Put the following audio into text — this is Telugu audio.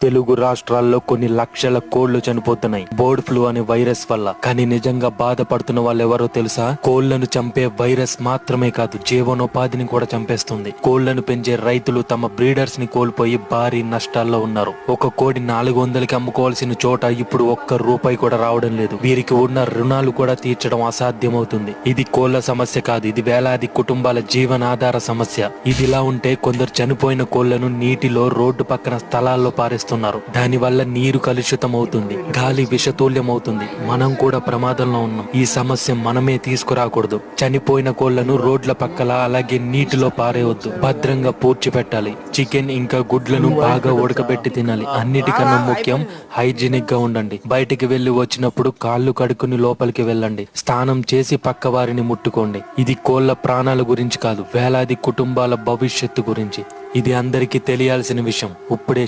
తెలుగు రాష్ట్రాల్లో కొన్ని లక్షల కోళ్లు చనిపోతున్నాయి బర్డ్ ఫ్లూ అనే వైరస్ వల్ల. కానీ నిజంగా బాధపడుతున్న వాళ్ళు ఎవరో తెలుసా? కోళ్లను చంపే వైరస్ మాత్రమే కాదు, జీవనోపాధిని కూడా చంపేస్తుంది. కోళ్లను పెంచే రైతులు తమ బ్రీడర్స్ ని కోల్పోయి భారీ నష్టాల్లో ఉన్నారు. ఒక కోడి 400కి అమ్ముకోవాల్సిన చోట ఇప్పుడు ₹1 కూడా రావడం లేదు. వీరికి ఉన్న రుణాలు కూడా తీర్చడం అసాధ్యమవుతుంది. ఇది కోళ్ల సమస్య కాదు, ఇది వేలాది కుటుంబాల జీవనాధార సమస్య. ఇదిలా ఉంటే కొందరు చనిపోయిన కోళ్లను నీటిలో, రోడ్డు పక్కన స్థలాల్లో పారేస్తున్నారు. దాని వల్ల నీరు కలుషితం అవుతుంది, గాలి విషతుల్యం అవుతుంది. మనం కూడా ప్రమాదంలో ఉన్నాం. ఈ సమస్య మనమే తీసుకురాకూడదు. చనిపోయిన కోళ్లను రోడ్ల పక్కల అలాగే నీటిలో పారేయొద్దు. భద్రంగా పూడ్చిపెట్టాలి. చికెన్ ఇంకా గుడ్లను బాగా ఉడకబెట్టి తినాలి. అన్నిటికన్నా ముఖ్యం హైజీనిక్ గా ఉండండి. బయటికి వెళ్లి వచ్చినప్పుడు కాళ్ళు కడుక్కుని లోపలికి వెళ్ళండి. స్నానం చేసి పక్క వారిని ముట్టుకోండి. ఇది కోళ్ల ప్రాణాల గురించి కాదు, వేలాది కుటుంబాల భవిష్యత్తు గురించి. ఇది అందరికీ తెలియాల్సిన విషయం. ఇప్పుడే